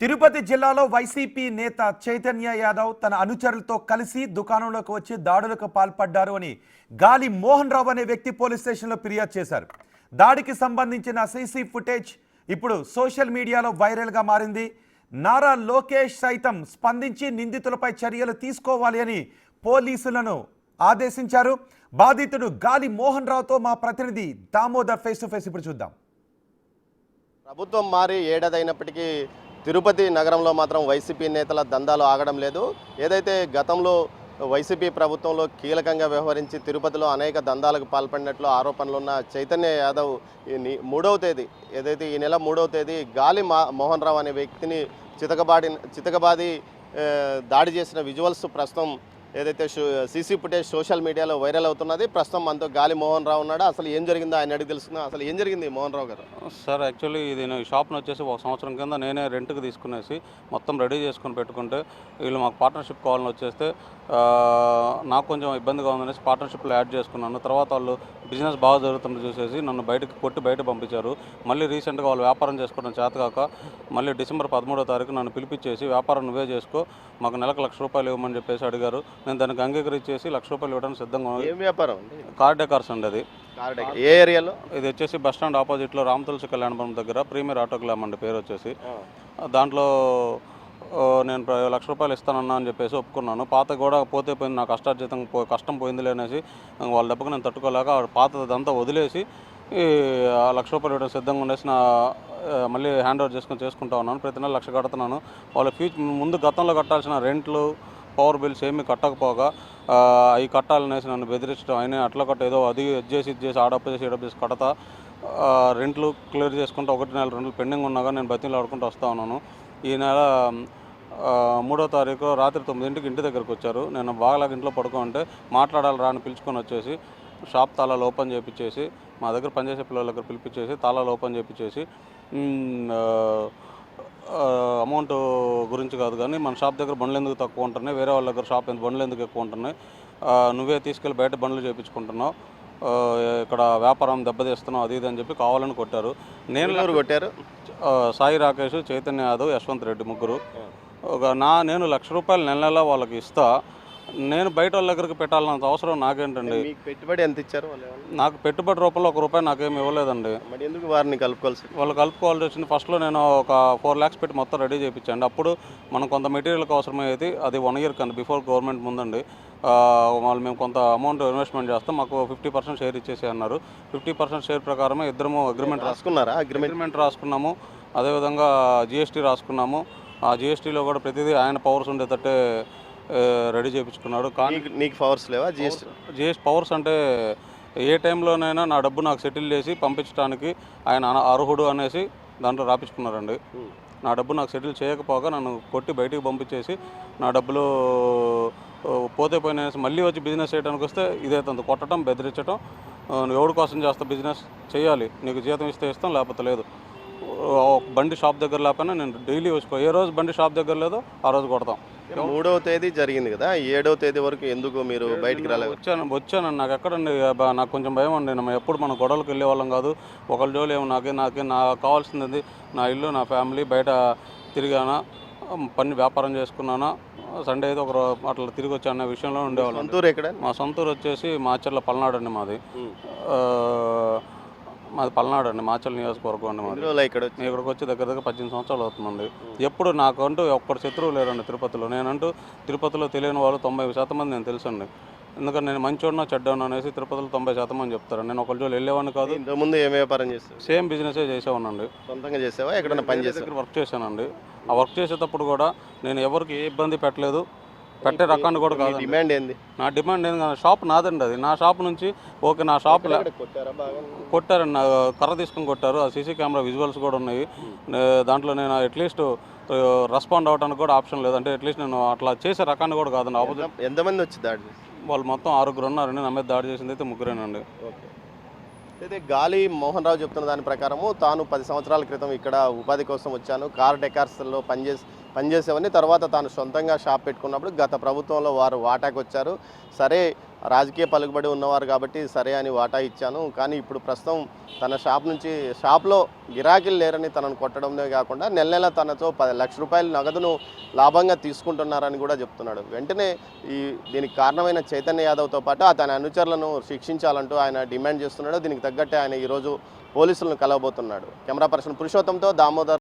తిరుపతి జిల్లాలో వైసీపీ నేత చైతన్య యాదవ్ తన అనుచరులతో కలిసి దుకాణంలోకి వచ్చి దాడులకు పాల్పడ్డారు అని గాలి మోహన్ రావు అనే వ్యక్తి పోలీస్ స్టేషన్లో ఫిర్యాదు చేశారు. దాడికి సంబంధించిన సీసీ ఫుటేజ్ ఇప్పుడు సోషల్ మీడియాలో వైరల్గా మారింది. నారా లోకేష్ సైతం స్పందించి నిందితులపై చర్యలు తీసుకోవాలి అని పోలీసులను ఆదేశించారు. బాధితుడు గాలి మోహన్ రావుతో మా ప్రతినిధి దామోదర్ ఫేస్ టు ఫేస్ ఇప్పుడు చూద్దాం. ప్రభుత్వం మారి ఏడాదైనప్పటికీ తిరుపతి నగరంలో మాత్రం వైసీపీ నేతల దందాలు ఆగడం లేదు. ఏదైతే గతంలో వైసీపీ ప్రభుత్వంలో కీలకంగా వ్యవహరించి తిరుపతిలో అనేక దందాలకు పాల్పడినట్లు ఆరోపణలున్న చైతన్య యాదవ్ మూడవ తేదీ ఏదైతే ఈ నెల 3వ తేదీ గాలి మోహన్ రావు అనే వ్యక్తిని చితకబాది దాడి చేసిన విజువల్స్ ప్రస్తుతం ఏదైతే సీసీ ఫుటేజ్ సోషల్ మీడియాలో వైరల్ అవుతున్నది. ప్రస్తుతం మనతో గాలి మోహన్ రావు ఉన్నాడు. అసలు ఏం జరిగిందో ఆయన అడిగి తెలుసుకుందాం. అసలు ఏం జరిగింది మోహన్ రావు గారు? సార్, యాక్చువల్లీ ఇది షాప్ని వచ్చేసి 1 సంవత్సరం కింద నేనే రెంట్కి తీసుకునేసి మొత్తం రెడీ చేసుకుని పెట్టుకుంటే వీళ్ళు మాకు పార్ట్నర్షిప్ కావాలని వచ్చేస్తే నాకు కొంచెం ఇబ్బందిగా ఉందనేసి పార్ట్నర్షిప్లో యాడ్ చేసుకున్నాను. తర్వాత వాళ్ళు బిజినెస్ బాగా జరుగుతుందని చూసేసి నన్ను బయట పంపించారు. మళ్ళీ రీసెంట్గా వాళ్ళు వ్యాపారం చేసుకోవడం చేతకాక మళ్ళీ డిసెంబర్ 13వ తారీఖు నన్ను పిలిపించేసి వ్యాపారం నువ్వే చేసుకో, మాకు నెలకు ₹1,00,000 ఇవ్వమని చెప్పేసి అడిగారు. నేను దానికి అంగీకరించేసి ₹1,00,000 ఇవ్వడానికి సిద్ధంగా. ఏం వ్యాపారం? కార్ డెకార్స్ అండి. అది ఏ ఏరియాలో? ఇది వచ్చేసి బస్ స్టాండ్ ఆపోజిట్లో రామ్ తులసి కళ్యాణపురం దగ్గర ప్రీమియర్ ఆటో క్లామ్ అండి పేరు వచ్చేసి. దాంట్లో నేను ₹1,00,000 ఇస్తానన్నా అని చెప్పేసి ఒప్పుకున్నాను. పాత కూడా పోతే పోయింది, నా కష్టార్జితం కష్టం పోయిందిలే అనేసి వాళ్ళ దెబ్బకు నేను తట్టుకోలేక పాతదంతా వదిలేసి ₹1,00,000 ఇవ్వడం సిద్ధంగా ఉండేసి మళ్ళీ హ్యాండ్ ఓవర్ చేసుకుంటా ఉన్నాను. ప్రతి నెల 1,00,000 కడుతున్నాను. వాళ్ళ ముందు గతంలో కట్టాల్సిన రెంట్లు పవర్ బిల్స్ ఏమీ కట్టకపోగా అవి కట్టాలనేసి నన్ను బెదిరించడం, అయినా అట్లా ఏదో అది ఇది చేసి ఆడప్పు చేసి కడతా రెంట్లు క్లియర్ చేసుకుంటూ 1 నెల 2 నెలలు పెండింగ్ ఉన్నాగా నేను బతిలో ఆడుకుంటూ వస్తూ ఉన్నాను. ఈ నెల 3వ తారీఖు రాత్రి 9ంటికి ఇంటి దగ్గరకు వచ్చారు. నేను బాగా ఇంట్లో పడుకుంటే మాట్లాడాలి రా అని పిలుచుకొని వచ్చేసి షాప్ తాళాలు ఓపెన్ చేయించేసి మా దగ్గర పనిచేసే పిల్లల దగ్గర పిలిపించేసి తాళాలు ఓపెన్ చేయించేసి అమౌంట్ గురించి కాదు కానీ మన షాప్ దగ్గర బండ్లు ఎందుకు తక్కువ ఉంటున్నాయి, వేరే వాళ్ళ దగ్గర షాప్ బండ్లు ఎందుకు ఎక్కువ ఉంటున్నాయి, నువ్వే తీసుకెళ్ళి బయట బండ్లు చేయించుకుంటున్నావు, ఇక్కడ వ్యాపారం దెబ్బతీస్తున్నావు, అది ఇది అని చెప్పి కావాలని కొట్టారు. నేను కొట్టారు సాయి రాకేష్, చైతన్య యాదవ్, యశ్వంత్ రెడ్డి ముగ్గురు. నేను ₹1,00,000 నెల వాళ్ళకి ఇస్తా, నేను బయట వాళ్ళ దగ్గరికి పెట్టాలన్నంత అవసరం నాకేంటండి? పెట్టుబడి ఎంత ఇచ్చారు? నాకు పెట్టుబడి రూపంలో ₹1 నాకేమి ఇవ్వలేదండి. ఎందుకు వారిని వాళ్ళు కలుపుకోవాల్సి వచ్చింది. ఫస్ట్లో నేను ఒక 4 lakhs పెట్టి మొత్తం రెడీ చేయించండి. అప్పుడు మనం కొంత మెటీరియల్కి అవసరమయ్యేది, అది 1 year కన్నా బిఫోర్ గవర్నమెంట్ ముందండి. వాళ్ళు మేము కొంత అమౌంట్ ఇన్వెస్ట్మెంట్ చేస్తాం, మాకు 50% షేర్ ఇచ్చేసి అన్నారు. 50% షేర్ ప్రకారమే ఇద్దరము అగ్రిమెంట్ రాసుకున్నాము. అదేవిధంగా GST రాసుకున్నాము. ఆ GSTలో కూడా ప్రతిదీ ఆయన పవర్స్ ఉండేటట్టే రెడీ చేయించుకున్నాడు. కానీ నీకు పవర్స్ లేవా? GST పవర్స్ అంటే ఏ టైంలోనైనా నా డబ్బు నాకు సెటిల్ చేసి పంపించడానికి ఆయన అర్హుడు అనేసి దాంట్లో రాపించుకున్నారండి. నా డబ్బు నాకు సెటిల్ చేయకపోగా నన్ను కొట్టి బయటికి పంపించేసి నా డబ్బులు పోతే పోయిన మళ్ళీ వచ్చి బిజినెస్ చేయడానికి వస్తే ఇదే తంత కొట్టడం, బెదిరించడం. నువ్వు ఎవరి కోసం చేస్తా బిజినెస్ చేయాలి, నీకు జీతం ఇస్తే ఇస్తాం లేకపోతే లేదు. బండి షాప్ దగ్గర లేకపోయినా నేను డైలీ వచ్చుకో, ఏ రోజు బండి షాప్ దగ్గర లేదో ఆ రోజు కొడతాం. 3వ తేదీ జరిగింది కదా, 7వ తేదీ వరకు ఎందుకు మీరు బయటికి రాలేదు? వచ్చాను. నాకు ఎక్కడండి, నాకు కొంచెం భయం అండి. ఎప్పుడు మన గొడవలకు వెళ్ళే వాళ్ళం కాదు. ఒకళ్ళ జోలు ఏమో నాకు కావాల్సింది నా ఇల్లు, నా ఫ్యామిలీ. బయట తిరిగానా, వ్యాపారం చేసుకున్నానా, సండే అయితే అట్లా తిరిగి వచ్చా అనే విషయంలో ఉండేవాళ్ళం. సొంతూరు ఎక్కడ? మా సొంతూరు వచ్చేసి మాచర్ల పల్నాడు అండి. మాది పల్నాడు అండి, మాచల్ నియోజకవర్గం అండి మాది. ఇక్కడికి వచ్చి దగ్గర 18 సంవత్సరాలు అవుతుందండి. ఎప్పుడు నాకంటూ ఒక్కడు శత్రువు లేరండి తిరుపతిలో. నేనంటూ తిరుపతిలో తెలియని వాళ్ళు 90% మంది నేను తెలుసండి. ఎందుకంటే నేను మంచోడినా చెడ్డాను అనేసి తిరుపతిలో 90% మంది చెప్తారు. నేను ఒకళ్ళ జోలు వెళ్ళేవాడిని కాదు. ఇంతకుముందు ఏం వ్యాపారం చేస్తాను? సేమ్ బిజినెస్ చేసేవాడినండి. సొంతంగా చేసావా? ఎక్కడైనా పని చేసే దగ్గర వర్క్ చేశానండి. ఆ వర్క్ చేసేటప్పుడు కూడా నేను ఎవరికి ఏ ఇబ్బంది పెట్టలేదు, పెట్టే రకాన్ని కూడా కాదు. డిమాండ్ ఏంది? నా డిమాండ్ ఏంది కానీ షాప్ నాదండి. అది నా షాప్ నుంచి ఓకే, నా షాప్ కొట్టారండి, నా కర్ర తీసుకుని కొట్టారు. ఆ సీసీ కెమెరా విజువల్స్ కూడా ఉన్నాయి. దాంట్లో నేను అట్లీస్ట్ రెస్పాండ్ అవ్వడానికి కూడా ఆప్షన్ లేదు. అంటే అట్లీస్ట్ నేను అట్లా చేసే రకాన్ని కూడా కాదండి. ఆపోజిట్ ఎంతమంది వచ్చి దాడి? వాళ్ళు మొత్తం 6 ఉన్నారండి. నా మీద దాడి చేసింది అయితే 3 అయితే గాలి మోహన్ రావు చెప్తున్న దాని ప్రకారము తాను 10 సంవత్సరాల క్రితం ఇక్కడ ఉపాధి కోసం వచ్చాను, కార్ డెకార్స్లో పనిచేసేవని. తర్వాత తాను సొంతంగా షాప్ పెట్టుకున్నప్పుడు గత ప్రభుత్వంలో వారు వాటాకు వచ్చారు. సరే రాజకీయ పలుకుబడి ఉన్నవారు కాబట్టి సరే అని వాటా ఇచ్చాను, కానీ ఇప్పుడు ప్రస్తుతం తన షాప్లో గిరాకీలు లేరని తనను కొట్టడమే కాకుండా నెల నెల తనతో 10 లక్షల రూపాయల నగదును లాభంగా తీసుకుంటున్నారని కూడా చెప్తున్నాడు. వెంటనే దీనికి కారణమైన చైతన్య యాదవ్తో పాటు అతని అనుచరులను శిక్షించాలంటూ ఆయన డిమాండ్ చేస్తున్నాడు. దీనికి తగ్గట్టే ఆయన ఈరోజు పోలీసులను కలవబోతున్నాడు. కెమెరా పర్సన్ పురుషోత్తంతో దామోదర్.